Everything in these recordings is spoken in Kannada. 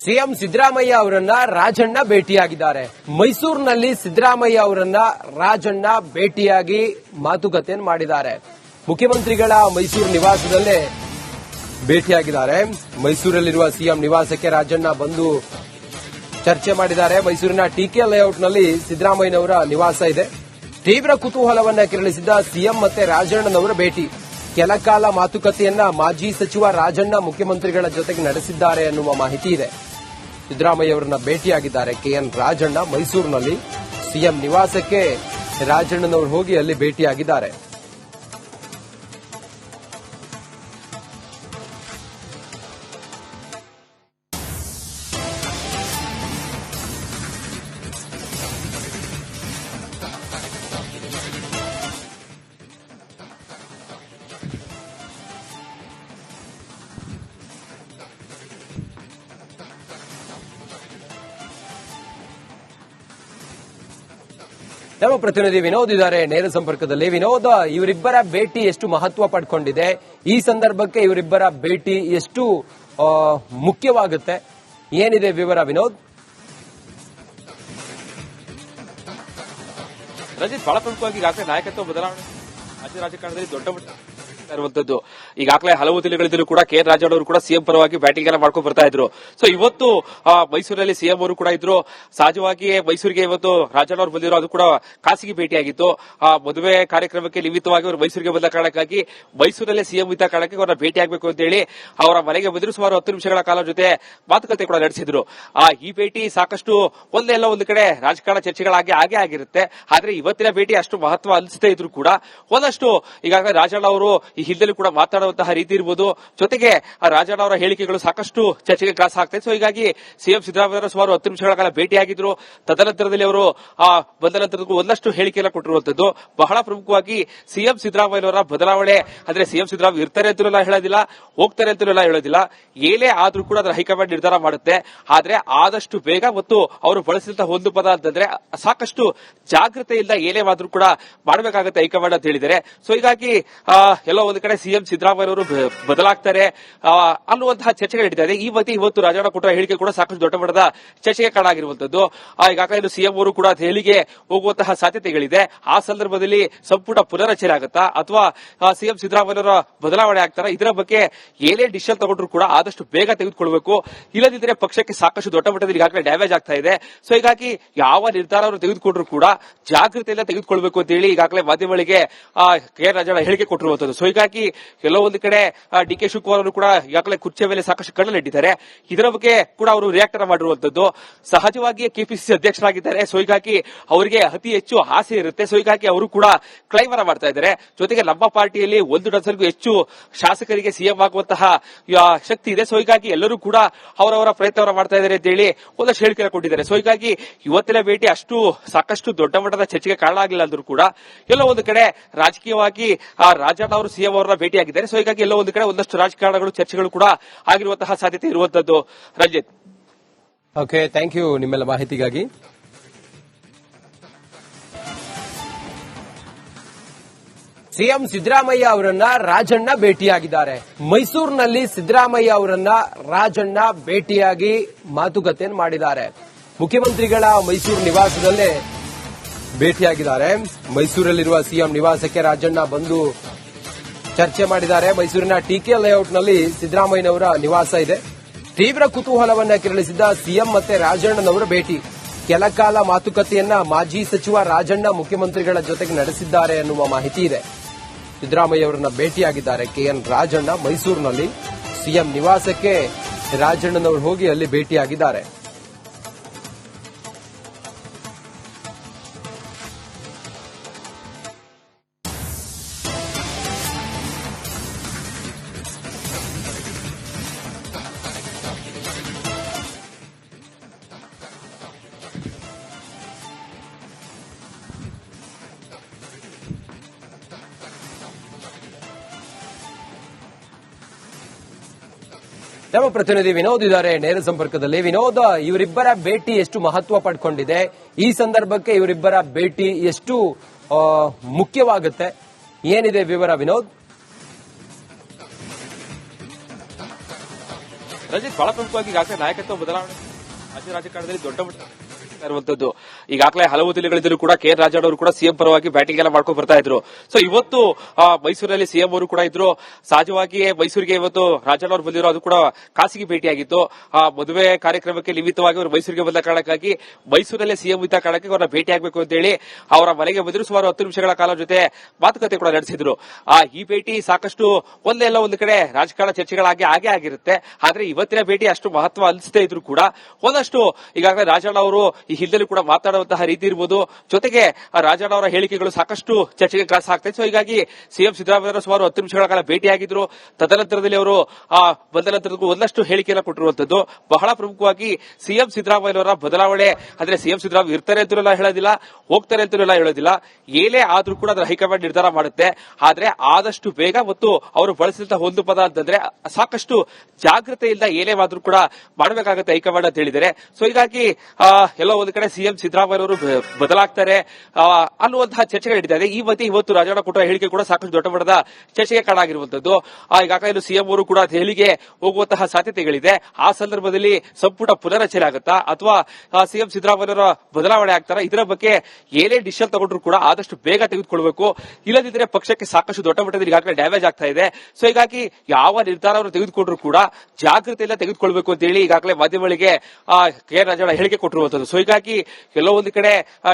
ಸಿಎಂ ಸಿದ್ದರಾಮಯ್ಯ ಅವರನ್ನ ರಾಜಣ್ಣ ಭೇಟಿಯಾಗಿದ್ದಾರೆ. ಮೈಸೂರಿನಲ್ಲಿ ಸಿದ್ದರಾಮಯ್ಯ ಅವರನ್ನ ರಾಜಣ್ಣ ಭೇಟಿಯಾಗಿ ಮಾತುಕತೆಯನ್ನು ಮಾಡಿದ್ದಾರೆ. ಮುಖ್ಯಮಂತ್ರಿಗಳ ಮೈಸೂರು ನಿವಾಸದಲ್ಲೇ ಭೇಟಿಯಾಗಿದ್ದಾರೆ. ಮೈಸೂರಲ್ಲಿರುವ ಸಿಎಂ ನಿವಾಸಕ್ಕೆ ರಾಜಣ್ಣ ಬಂದು ಚರ್ಚೆ ಮಾಡಿದ್ದಾರೆ. ಮೈಸೂರಿನ ಟಿಕೆ ಲೇಔಟ್ನಲ್ಲಿ ಸಿದ್ದರಾಮಯ್ಯನವರ ನಿವಾಸ ಇದೆ. ತೀವ್ರ ಕುತೂಹಲವನ್ನ ಕೆರಳಿಸಿದ ಸಿಎಂ ಮತ್ತೆ ರಾಜಣ್ಣನವರ ಭೇಟಿ. ಕೆಲಕಾಲ ಮಾತುಕತೆಯನ್ನ ಮಾಜಿ ಸಚಿವ ರಾಜಣ್ಣ ಮುಖ್ಯಮಂತ್ರಿಗಳ ಜೊತೆಗೆ ನಡೆಸಿದ್ದಾರೆ ಎನ್ನುವ ಮಾಹಿತಿ ಇದೆ. ಸಿದ್ದರಾಮಯ್ಯ ಅವರನ್ನ ಭೇಟಿಯಾಗಿದ್ದಾರೆ ಕೆಎನ್ ರಾಜಣ್ಣ. ಮೈಸೂರಿನಲ್ಲಿ ಸಿಎಂ ನಿವಾಸಕ್ಕೆ ರಾಜಣ್ಣನವರು ಹೋಗಿ ಅಲ್ಲಿ ಭೇಟಿಯಾಗಿದ್ದಾರೆ. ನಮ್ಮ ಪ್ರತಿನಿಧಿ ವಿನೋದ್ ಇದ್ದಾರೆ ನೇರ ಸಂಪರ್ಕದಲ್ಲಿ. ವಿನೋದ್, ಇವರಿಬ್ಬರ ಭೇಟಿ ಎಷ್ಟು ಮಹತ್ವ ಪಡ್ಕೊಂಡಿದೆ? ಈ ಸಂದರ್ಭಕ್ಕೆ ಇವರಿಬ್ಬರ ಭೇಟಿ ಎಷ್ಟು ಮುಖ್ಯವಾಗುತ್ತೆ? ಏನಿದೆ ವಿವರ ವಿನೋದ್? ರಂಜಿತ್, ಬಹಳ ಪ್ರಮುಖವಾಗಿ ಈಗಾಗಲೇ ನಾಯಕತ್ವ ಬದಲಾವಣೆ ರಾಜ್ಯ ರಾಜಕಾರಣದಲ್ಲಿ ದೊಡ್ಡ ಮಟ್ಟ ಇರುವಂತದ್ದು. ಈಗಾಗಲೇ ಹಲವು ದಿನಗಳಿಂದಲೂ ಕೂಡ ಕೆ ರಾಜಣ್ಣ ಅವರು ಕೂಡ ಸಿಎಂ ಪರವಾಗಿ ಬ್ಯಾಟಿಂಗ್ ಎಲ್ಲ ಮಾಡ್ಕೊಂಡು ಬರ್ತಾ ಇದ್ರು. ಸೊ ಇವತ್ತು ಮೈಸೂರಿನಲ್ಲಿ ಸಿಎಂ ಅವರು ಕೂಡ ಇದ್ರು. ಸಹಜವಾಗಿ ಮೈಸೂರಿಗೆ ಇವತ್ತು ರಾಜಣ್ಣ ಅವರು ಬಂದಿರೋ, ಅದು ಕೂಡ ಖಾಸಗಿ ಭೇಟಿಯಾಗಿತ್ತು. ಮದುವೆ ಕಾರ್ಯಕ್ರಮಕ್ಕೆ ನಿಮಿತ್ತವಾಗಿ ಅವರು ಮೈಸೂರಿಗೆ ಬಂದ ಕಾರಣಕ್ಕಾಗಿ ಮೈಸೂರಲ್ಲೇ ಸಿಎಂ ಇದ್ದ ಕಾರಣಕ್ಕೆ ಅವರ ಭೇಟಿ ಆಗಬೇಕು ಅಂತ ಹೇಳಿ ಅವರ ಮನೆಗೆ ಬಂದಿರು. ಸುಮಾರು 10 ನಿಮಿಷಗಳ ಕಾಲ ಜೊತೆ ಮಾತುಕತೆ ಕೂಡ ನಡೆಸಿದ್ರು. ಈ ಭೇಟಿ ಸಾಕಷ್ಟು ಒಂದೆಲ್ಲ ಒಂದು ಕಡೆ ರಾಜಕಾರಣ ಚರ್ಚೆಗಳಾಗಿ ಆಗಿರುತ್ತೆ. ಆದ್ರೆ ಇವತ್ತಿನ ಭೇಟಿ ಅಷ್ಟು ಮಹತ್ವ ಅನಿಸದೇ ಇದ್ರು ಕೂಡ ಒಂದಷ್ಟು ಈಗಾಗಲೇ ರಾಜಣ್ಣ ಅವರು ಈ ಹಿಂದೆಲೂ ಕೂಡ ಮಾತಾಡುವಂತಹ ರೀತಿ ಇರ್ಬೋದು, ಜೊತೆಗೆ ರಾಜಣ್ಣ ಅವರ ಹೇಳಿಕೆಗಳು ಸಾಕಷ್ಟು ಚರ್ಚೆಗೆ ಗ್ರಾಸ ಆಗ್ತದೆ. ಸೊ ಹೀಗಾಗಿ ಸಿಎಂ ಸಿದ್ದರಾಮಯ್ಯ ಸುಮಾರು 10 ನಿಮಿಷಗಳ ಕಾಲ ಭೇಟಿಯಾಗಿದ್ರು. ತದನಂತರದಲ್ಲಿ ಅವರು ಬಂದ ನಂತರಕ್ಕೂ ಒಂದಷ್ಟು ಹೇಳಿಕೆಯನ್ನು ಕೊಟ್ಟಿರುವಂತದ್ದು. ಬಹಳ ಪ್ರಮುಖವಾಗಿ ಸಿಎಂ ಸಿದ್ದರಾಮಯ್ಯನವರ ಬದಲಾವಣೆ ಅಂದ್ರೆ ಸಿಎಂ ಸಿದ್ದರಾಮಯ್ಯ ಇರ್ತಾರೆ ಅಂತಲೂ ಹೇಳೋದಿಲ್ಲ, ಹೋಗ್ತಾರೆ ಅಂತಲೂ ಹೇಳೋದಿಲ್ಲ. ಏನೇ ಆದ್ರೂ ಕೂಡ ಅದರ ಹೈಕಮಾಂಡ್ ನಿರ್ಧಾರ ಮಾಡುತ್ತೆ. ಆದ್ರೆ ಆದಷ್ಟು ಬೇಗ ಮತ್ತು ಅವರು ಬಳಸಿದಂತಹ ಒಂದು ಪದ ಅಂತಂದ್ರೆ ಸಾಕಷ್ಟು ಜಾಗೃತೆಯಿಂದ ಏನೇ ಆದ್ರೂ ಕೂಡ ಮಾಡಬೇಕಾಗುತ್ತೆ ಹೈಕಮಾಂಡ್ ಅಂತ ಹೇಳಿದ್ದಾರೆ. ಸೊ ಹೀಗಾಗಿ ಎಲ್ಲೋ ಒಂದು ಕಡೆ ಸಿಎಂ ಸಿದ್ದರಾಮಯ್ಯನವರು ಬದಲಾಗ್ತಾರೆ ಅನ್ನುವಂತಹ ಚರ್ಚೆಗಳು ನಡೀತಾ ಇದೆ. ಇವತ್ತು ರಾಜಣ್ಣ ಕೊಟ್ಟ ಹೇಳಿಕೆ ಕೂಡ ಸಾಕಷ್ಟು ದೊಡ್ಡ ಮಟ್ಟದ ಚರ್ಚೆಗೆ ಕಾರಣ ಆಗಿರುವಂತದ್ದು. ಈಗಾಗಲೇ ಸಿಎಂ ಅವರು ಕೂಡ ದೆಹಲಿಗೆ ಹೋಗುವಂತಹ ಸಾಧ್ಯತೆಗಳಿದೆ. ಆ ಸಂದರ್ಭದಲ್ಲಿ ಸಂಪುಟ ಪುನರಚನೆ ಆಗುತ್ತಾ ಅಥವಾ ಸಿಎಂ ಸಿದ್ದರಾಮಯ್ಯನವರ ಬದಲಾವಣೆ ಆಗ್ತಾರ, ಇದರ ಬಗ್ಗೆ ಏನೇ ಡಿಸಿಷನ್ ತಗೊಂಡ್ರು ಕೂಡ ಆದಷ್ಟು ಬೇಗ ತೆಗೆದುಕೊಳ್ಬೇಕು. ಇಲ್ಲದಿದ್ದರೆ ಪಕ್ಷಕ್ಕೆ ಸಾಕಷ್ಟು ದೊಡ್ಡ ಮಟ್ಟದಲ್ಲಿ ಈಗಾಗಲೇ ಡ್ಯಾಮೇಜ್ ಆಗ್ತಾ ಇದೆ. ಸೊ ಹೀಗಾಗಿ ಯಾವ ನಿರ್ಧಾರ ಅವರು ತೆಗೆದುಕೊಂಡ್ರು ಕೂಡ ಜಾಗೃತಿಯಿಂದ ತೆಗೆದುಕೊಳ್ಬೇಕು ಅಂತ ಹೇಳಿ ಈಗಾಗಲೇ ಮಾಧ್ಯಮಗಳಿಗೆ ಕೆ ರಾಜಣ್ಣ ಹೇಳಿಕೆ ಕೊಟ್ಟಿರುವಂತದ್ದು. ಸೊ ಹೀಗಾಗಿ ಎಲ್ಲೋ ಒಂದು ಕಡೆ ಡಿ.ಕೆ. ಶಿವಕುಮಾರ್ ಅವರು ಕೂಡ ಈಗಾಗಲೇ ಕುರ್ಚಿಯ ಮೇಲೆ ಸಾಕಷ್ಟು ಕಣ್ಣಲ್ಲಿಟ್ಟಿದ್ದಾರೆ. ಇದರ ಬಗ್ಗೆ ಕೂಡ ಅವರು ರಿಯಾಕ್ಟ್ ಮಾಡಿರುವಂತದ್ದು. ಸಹಜವಾಗಿಯೇ ಕೆಪಿಸಿಸಿ ಅಧ್ಯಕ್ಷರಾಗಿದ್ದಾರೆ. ಸೊ ಹೀಗಾಗಿ ಅವರಿಗೆ ಅತಿ ಹೆಚ್ಚು ಆಸೆ ಇರುತ್ತೆ. ಸೊ ಹೀಗಾಗಿ ಅವರು ಕೂಡ ಕ್ಲೈಮ್ ಮಾಡ್ತಾ ಇದ್ದಾರೆ. ಜೊತೆಗೆ ನಮ್ಮ ಪಾರ್ಟಿಯಲ್ಲಿ 1 ಡಜನ್ಗೂ ಹೆಚ್ಚು ಶಾಸಕರಿಗೆ ಸಿಎಂ ಆಗುವಂತಹ ಶಕ್ತಿ ಇದೆ. ಸೊ ಹೀಗಾಗಿ ಎಲ್ಲರೂ ಕೂಡ ಅವರವರ ಪ್ರಯತ್ನವನ್ನು ಮಾಡ್ತಾ ಇದ್ದಾರೆ ಅಂತ ಹೇಳಿ ಒಂದಷ್ಟು ಹೇಳಿಕೆ ಕೊಟ್ಟಿದ್ದಾರೆ. ಸೊ ಹೀಗಾಗಿ ಇವತ್ತಿನ ಭೇಟಿ ಸಾಕಷ್ಟು ದೊಡ್ಡ ಮಟ್ಟದ ಚರ್ಚೆಗೆ ಕಾರಣ ಆಗಿಲ್ಲ ಅಂದ್ರೂ ಕೂಡ ಎಲ್ಲೋ ಒಂದು ಕಡೆ ರಾಜಕೀಯವಾಗಿ ರಾಜಣ್ಣ ಅವರು ಸಿಎಂ ಅವರನ್ನ ಭೇಟಿಯಾಗಿದ್ದಾರೆ. ಸೊ ಹೀಗಾಗಿ ಎಲ್ಲೋ ಒಂದು ಕಡೆ ಒಂದಷ್ಟು ರಾಜಕಾರಣಗಳು ಚರ್ಚೆಗಳು ಕೂಡ ಆಗಿರುವಂತಹ ಸಾಧ್ಯತೆ ಇರುವಂತದ್ದು. ರಂಜಿತ್, ಓಕೆ, ಥ್ಯಾಂಕ್ ಯು ನಿಮ್ಮೆಲ್ಲ ಮಾಹಿತಿಗಾಗಿ. ಸಿಎಂ ಸಿದ್ದರಾಮಯ್ಯ ಅವರನ್ನ ರಾಜಣ್ಣ ಭೇಟಿಯಾಗಿದ್ದಾರೆ. ಮೈಸೂರಿನಲ್ಲಿ ಸಿದ್ದರಾಮಯ್ಯ ಅವರನ್ನ ರಾಜಣ್ಣ ಭೇಟಿಯಾಗಿ ಮಾತುಕತೆಯನ್ನು ಮಾಡಿದ್ದಾರೆ. ಮುಖ್ಯಮಂತ್ರಿಗಳ ಮೈಸೂರು ನಿವಾಸದಲ್ಲೇ ಭೇಟಿಯಾಗಿದ್ದಾರೆ. ಮೈಸೂರಲ್ಲಿರುವ ಸಿಎಂ ನಿವಾಸಕ್ಕೆ ರಾಜಣ್ಣ ಬಂದು ಚರ್ಚೆ ಮಾಡಿದ್ದಾರೆ. ಮೈಸೂರಿನ ಟಿಕೆ ಲೇಔಟ್ನಲ್ಲಿ ಸಿದ್ದರಾಮಯ್ಯನವರ ನಿವಾಸ ಇದೆ. ತೀವ್ರ ಕುತೂಹಲವನ್ನ ಕೆರಳಿಸಿದ ಸಿಎಂ ಮತ್ತೆ ರಾಜಣ್ಣನವರ ಭೇಟಿ. ಕೆಲಕಾಲ ಮಾತುಕತೆಯನ್ನ ಮಾಜಿ ಸಚಿವ ರಾಜಣ್ಣ ಮುಖ್ಯಮಂತ್ರಿಗಳ ಜೊತೆಗೆ ನಡೆಸಿದ್ದಾರೆ ಎನ್ನುವ ಮಾಹಿತಿ ಇದೆ. ಸಿದ್ದರಾಮಯ್ಯ ಅವರನ್ನ ಭೇಟಿಯಾಗಿದ್ದಾರೆ ಕೆಎನ್ ರಾಜಣ್ಣ. ಮೈಸೂರಿನಲ್ಲಿ ಸಿಎಂ ನಿವಾಸಕ್ಕೆ ರಾಜಣ್ಣನವರು ಹೋಗಿ ಅಲ್ಲಿ ಭೇಟಿಯಾಗಿದ್ದಾರೆ. ನಮ್ಮ ಪ್ರತಿನಿಧಿ ವಿನೋದ್ ಇದ್ದಾರೆ ನೇರ ಸಂಪರ್ಕದಲ್ಲಿ. ವಿನೋದ್, ಇವರಿಬ್ಬರ ಭೇಟಿ ಎಷ್ಟು ಮಹತ್ವ ಪಡ್ಕೊಂಡಿದೆ? ಈ ಸಂದರ್ಭಕ್ಕೆ ಇವರಿಬ್ಬರ ಭೇಟಿ ಎಷ್ಟು ಮುಖ್ಯವಾಗುತ್ತೆ? ಏನಿದೆ ವಿವರ ವಿನೋದ್? ರಂಜಿತ್, ಬಹಳ ಪ್ರಮುಖವಾಗಿ ಈಗಾಗಲೇ ನಾಯಕತ್ವ ಬದಲಾವಣೆ ರಾಜ್ಯ ರಾಜಕಾರಣದಲ್ಲಿ ದೊಡ್ಡ ಮಟ್ಟ ಇರುವಂತದ್ದು. ಈಗಾಗಲೇ ಹಲವು ದಿನಗಳಿಂದಲೂ ಕೂಡ ಕೆ ರಾಜಣ್ಣ ಅವರು ಕೂಡ ಸಿಎಂ ಪರವಾಗಿ ಬ್ಯಾಟಿಂಗ್ ಎಲ್ಲ ಮಾಡ್ಕೊಂಡು ಬರ್ತಾ ಇದ್ರು. ಸೊ ಇವತ್ತು ಮೈಸೂರಿನಲ್ಲಿ ಸಿಎಂ ಅವರು ಕೂಡ ಇದ್ರು. ಸಹಜವಾಗಿ ಮೈಸೂರಿಗೆ ಇವತ್ತು ರಾಜಣ್ಣ ಅವರು ಬಂದಿರೋ, ಅದು ಕೂಡ ಖಾಸಗಿ ಭೇಟಿಯಾಗಿತ್ತು. ಮದುವೆ ಕಾರ್ಯಕ್ರಮಕ್ಕೆ ನಿಮಿತ್ತವಾಗಿ ಅವರು ಮೈಸೂರಿಗೆ ಬಂದ ಕಾರಣಕ್ಕಾಗಿ ಮೈಸೂರಲ್ಲೇ ಸಿಎಂ ಇದ್ದ ಕಾರಣಕ್ಕೆ ಅವರನ್ನ ಭೇಟಿ ಆಗಬೇಕು ಅಂತ ಹೇಳಿ ಅವರ ಮನೆಗೆ ಬಂದಿರು. ಸುಮಾರು 10 ನಿಮಿಷಗಳ ಕಾಲ ಜೊತೆ ಮಾತುಕತೆ ಕೂಡ ನಡೆಸಿದ್ರು. ಈ ಭೇಟಿ ಸಾಕಷ್ಟು ಒಂದೆಲ್ಲ ಒಂದು ಕಡೆ ರಾಜಕಾರಣ ಚರ್ಚೆಗಳಾಗಿ ಆಗೇ ಆಗಿರುತ್ತೆ. ಆದ್ರೆ ಇವತ್ತಿನ ಭೇಟಿ ಅಷ್ಟು ಮಹತ್ವ ಅನಿಸದೇ ಇದ್ರು ಕೂಡ ಒಂದಷ್ಟು ಈಗಾಗಲೇ ರಾಜಣ್ಣ ಅವರು ಈ ಹಿಂದೆ ಕೂಡ ಮಾತಾಡುವಂತಹ ರೀತಿ ಇರ್ಬೋದು, ಜೊತೆಗೆ ರಾಜಣ್ಣ ಅವರ ಹೇಳಿಕೆಗಳು ಸಾಕಷ್ಟು ಚರ್ಚೆಗೆ ಗ್ರಾಸ ಆಗ್ತದೆ. ಸೊ ಹೀಗಾಗಿ ಸಿಎಂ ಸಿದ್ದರಾಮಯ್ಯ ಸುಮಾರು 10 ನಿಮಿಷಗಳ ಕಾಲ ಭೇಟಿಯಾಗಿದ್ರು. ತದನಂತರದಲ್ಲಿ ಅವರು ಬಂದ ನಂತರಕ್ಕೂ ಒಂದಷ್ಟು ಹೇಳಿಕೆಯನ್ನು ಕೊಟ್ಟಿರುವಂತದ್ದು. ಬಹಳ ಪ್ರಮುಖವಾಗಿ ಸಿಎಂ ಸಿದ್ದರಾಮಯ್ಯವರ ಬದಲಾವಣೆ ಅಂದ್ರೆ ಸಿಎಂ ಸಿದ್ದರಾಮಯ್ಯ ಇರ್ತಾರೆ ಅಂತಲೂ ಹೇಳೋದಿಲ್ಲ, ಹೋಗ್ತಾರೆ ಅಂತಲೂ ಹೇಳೋದಿಲ್ಲ. ಏನೇ ಆದ್ರೂ ಕೂಡ ಅದರ ಹೈಕಮಾಂಡ್ ನಿರ್ಧಾರ ಮಾಡುತ್ತೆ. ಆದ್ರೆ ಆದಷ್ಟು ಬೇಗ ಮತ್ತು ಅವರು ಬಳಸಿದಂತಹ ಒಂದು ಪದ ಅಂತಂದ್ರೆ ಸಾಕಷ್ಟು ಜಾಗೃತೆಯಿಂದ ಏನೇ ಆದ್ರೂ ಕೂಡ ಮಾಡಬೇಕಾಗುತ್ತೆ ಹೈಕಮಾಂಡ್ ಅಂತ ಹೇಳಿದ್ದಾರೆ. ಸೊ ಹೀಗಾಗಿ ಎಲ್ಲೋ ಒಂದು ಕಡೆ ಸಿಎಂ ಸಿದ್ದರಾಮಯ್ಯ ಅವರು ಬದಲಾಗ್ತಾರೆ ಅನ್ನುವಂತಹ ಚರ್ಚೆಗಳು ನಡೀತಾ ಇದೆ. ಈ ಮಧ್ಯೆ ಇವತ್ತು ರಾಜಣ್ಣ ಕೊಟ್ಟ ಹೇಳಿಕೆ ಕೂಡ ಸಾಕಷ್ಟು ದೊಡ್ಡ ಮಟ್ಟದ ಚರ್ಚೆಗೆ ಕಾರಣ ಆಗಿರುವಂತದ್ದು. ಈಗಾಗಲೇ ಸಿಎಂ ಅವರು ಕೂಡ ದೆಹಲಿಗೆ ಹೋಗುವಂತಹ ಸಾಧ್ಯತೆಗಳಿದೆ. ಆ ಸಂದರ್ಭದಲ್ಲಿ ಸಂಪುಟ ಪುನರಚನೆ ಆಗುತ್ತಾ ಅಥವಾ ಸಿಎಂ ಸಿದ್ದರಾಮಯ್ಯ ಬದಲಾವಣೆ ಆಗ್ತಾರಾ, ಇದರ ಬಗ್ಗೆ ಏನೇ ಡಿಸಿಷನ್ ತಗೊಂಡ್ರು ಕೂಡ ಆದಷ್ಟು ಬೇಗ ತೆಗೆದುಕೊಳ್ಬೇಕು. ಇಲ್ಲದಿದ್ದರೆ ಪಕ್ಷಕ್ಕೆ ಸಾಕಷ್ಟು ದೊಡ್ಡ ಮಟ್ಟದಲ್ಲಿ ಈಗಾಗಲೇ ಡ್ಯಾಮೇಜ್ ಆಗ್ತಾ ಇದೆ. ಸೊ ಹೀಗಾಗಿ ಯಾವ ನಿರ್ಧಾರವನ್ನು ತೆಗೆದುಕೊಂಡ್ರು ಕೂಡ ಜಾಗೃತಿಯಿಂದ ತೆಗೆದುಕೊಳ್ಬೇಕು ಅಂತ ಹೇಳಿ ಈಗಾಗಲೇ ಮಾಧ್ಯಮಗಳಿಗೆ ಕೆ ರಾಜಣ್ಣ ಹೇಳಿಕೆ ಕೊಟ್ಟಿರುವಂತದ್ದು. ಸೊ ಹೀಗಾಗಿ ಎಲ್ಲೋ ಒಂದು ಕಡೆ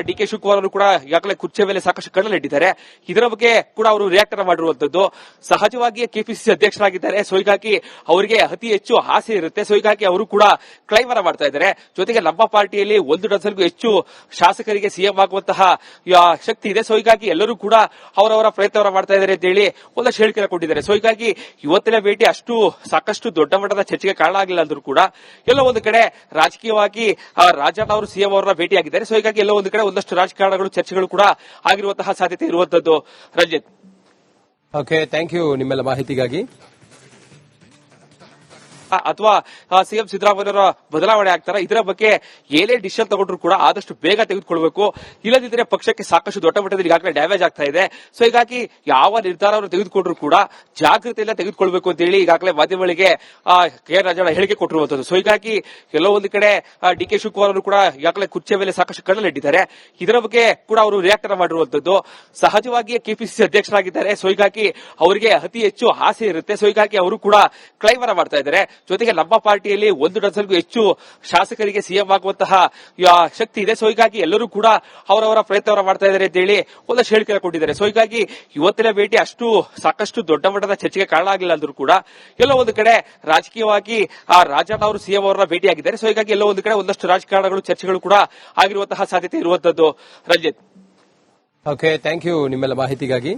ಡಿ.ಕೆ. ಶಿವಕುಮಾರ್ ಅವರು ಕೂಡ ಈಗಾಗಲೇ ಕುರ್ಚಿ ಮೇಲೆ ಸಾಕಷ್ಟು ಕಣ್ಣಲ್ಲಿಟ್ಟಿದ್ದಾರೆ. ಇದರ ಬಗ್ಗೆ ಕೂಡ ಅವರು ರಿಯಾಕ್ಟ್ ಮಾಡಿರುವಂತದ್ದು. ಸಹಜವಾಗಿ ಕೆಪಿಸಿಸಿ ಅಧ್ಯಕ್ಷರಾಗಿದ್ದಾರೆ. ಸೊ ಹೀಗಾಗಿ ಅವರಿಗೆ ಅತಿ ಹೆಚ್ಚು ಆಸೆ ಇರುತ್ತೆ. ಸೊ ಹೀಗಾಗಿ ಅವರು ಕೂಡ ಕ್ಲೈಮ್ ಅನ್ನ ಮಾಡ್ತಾ ಇದ್ದಾರೆ. ಜೊತೆಗೆ ನಮ್ಮ ಪಾರ್ಟಿಯಲ್ಲಿ 1 ಡಜನ್ಗೂ ಹೆಚ್ಚು ಶಾಸಕರಿಗೆ ಸಿಎಂ ಆಗುವಂತಹ ಶಕ್ತಿ ಇದೆ. ಸೊ ಹೀಗಾಗಿ ಎಲ್ಲರೂ ಕೂಡ ಅವರವರ ಪ್ರಯತ್ನವನ್ನ ಮಾಡ್ತಾ ಇದ್ದಾರೆ ಅಂತ ಹೇಳಿ ಒಂದಷ್ಟು ಹೇಳಿಕೆ ಕೊಟ್ಟಿದ್ದಾರೆ. ಸೊ ಹೀಗಾಗಿ ಇವತ್ತಿನ ಭೇಟಿ ಅಷ್ಟು ಸಾಕಷ್ಟು ದೊಡ್ಡ ಮಟ್ಟದ ಚರ್ಚೆಗೆ ಕಾರಣ ಆಗಿಲ್ಲ ಅಂದ್ರೂ ಕೂಡ ಎಲ್ಲೋ ಒಂದು ಕಡೆ ರಾಜಕೀಯವಾಗಿ ರಾಜಣ್ಣ ಅವರು ಸಿಎಂ ಅವರನ್ನ ಭೇಟಿಯಾಗಿದ್ದಾರೆ. ಸೊ ಹೀಗಾಗಿ ಎಲ್ಲೋ ಒಂದು ಕಡೆ ಒಂದಷ್ಟು ರಾಜಕಾರಣಗಳು ಚರ್ಚೆಗಳು ಕೂಡ ಆಗಿರುವಂತಹ ಸಾಧ್ಯತೆ ಇರುವಂತದ್ದು. ರಂಜಿತ್, ಓಕೆ, ಥ್ಯಾಂಕ್ ಯು ನಿಮ್ಮೆಲ್ಲ ಮಾಹಿತಿಗಾಗಿ. ಅಥವಾ ಸಿಎಂ ಸಿದ್ದರಾಮಯ್ಯವರ ಬದಲಾವಣೆ ಆಗ್ತಾರಾ, ಇದರ ಬಗ್ಗೆ ಏನೇ ಡಿಸಿಷನ್ ತಗೊಂಡ್ರು ಕೂಡ ಆದಷ್ಟು ಬೇಗ ತೆಗೆದುಕೊಳ್ಬೇಕು. ಇಲ್ಲದಿದ್ದರೆ ಪಕ್ಷಕ್ಕೆ ಸಾಕಷ್ಟು ದೊಡ್ಡ ಮಟ್ಟದಲ್ಲಿ ಈಗಾಗಲೇ ಡ್ಯಾಮೇಜ್ ಆಗ್ತಾ ಇದೆ. ಸೊ ಹೀಗಾಗಿ ಯಾವ ನಿರ್ಧಾರವನ್ನು ತೆಗೆದುಕೊಂಡ್ರು ಕೂಡ ಜಾಗೃತಿಯಿಂದ ತೆಗೆದುಕೊಳ್ಬೇಕು ಅಂತ ಹೇಳಿ ಈಗಾಗಲೇ ಮಾಧ್ಯಮಗಳಿಗೆ ಕೆ ರಾಜಣ್ಣ ಹೇಳಿಕೆ ಕೊಟ್ಟಿರುವಂತದ್ದು. ಸೊ ಹೀಗಾಗಿ ಎಲ್ಲೋ ಒಂದು ಕಡೆ ಡಿ.ಕೆ. ಶಿವಕುಮಾರ್ ಅವರು ಕೂಡ ಈಗಾಗಲೇ ಕುರ್ಚಿ ಮೇಲೆ ಸಾಕಷ್ಟು ಕಣ್ಣಲ್ಲಿಟ್ಟಿದ್ದಾರೆ. ಇದರ ಬಗ್ಗೆ ಕೂಡ ಅವರು ರಿಯಾಕ್ಟ್ ಮಾಡಿರುವಂತದ್ದು. ಸಹಜವಾಗಿ ಕೆಪಿಸಿಸಿ ಅಧ್ಯಕ್ಷರಾಗಿದ್ದಾರೆ. ಸೊ ಹೀಗಾಗಿ ಅವರಿಗೆ ಅತಿ ಹೆಚ್ಚು ಆಸೆ ಇರುತ್ತೆ. ಸೊ ಹೀಗಾಗಿ ಅವರು ಕೂಡ ಕ್ಲೈಮ್ ಅನ್ನ ಮಾಡ್ತಾ ಇದ್ದಾರೆ. ಜೊತೆಗೆ ನಮ್ಮ ಪಾರ್ಟಿಯಲ್ಲಿ 1 ಡಜನ್ಗೂ ಹೆಚ್ಚು ಶಾಸಕರಿಗೆ ಸಿಎಂ ಆಗುವಂತಹ ಶಕ್ತಿ ಇದೆ. ಸೊ ಹೀಗಾಗಿ ಎಲ್ಲರೂ ಕೂಡ ಅವರವರ ಪ್ರಯತ್ನವನ್ನ ಮಾಡ್ತಾ ಇದ್ದಾರೆ ಅಂತ ಹೇಳಿ ಒಂದಷ್ಟು ಹೇಳಿಕೆ ಕೊಟ್ಟಿದ್ದಾರೆ. ಸೊ ಹೀಗಾಗಿ ಇವತ್ತಿನ ಭೇಟಿ ಅಷ್ಟು ಸಾಕಷ್ಟು ದೊಡ್ಡ ಮಟ್ಟದ ಚರ್ಚೆಗೆ ಕಾರಣ ಆಗಿಲ್ಲ ಅಂದ್ರೂ ಕೂಡ ಎಲ್ಲೋ ಒಂದು ಕಡೆ ರಾಜಕೀಯವಾಗಿ ರಾಜಣ್ಣ ಅವರು ಸಿಎಂ ಅವರನ್ನ ಭೇಟಿಯಾಗಿದ್ದಾರೆ. ಸೊ ಹೀಗಾಗಿ ಎಲ್ಲೋ ಒಂದು ಕಡೆ ಒಂದಷ್ಟು ರಾಜಕಾರಣಗಳು ಚರ್ಚೆಗಳು ಕೂಡ ಆಗಿರುವಂತಹ ಸಾಧ್ಯತೆ ಇರುವಂತದ್ದು. ರಂಜಿತ್, ಓಕೆ, ಥ್ಯಾಂಕ್ ಯು ನಿಮ್ಮೆಲ್ಲ ಮಾಹಿತಿಗಾಗಿ.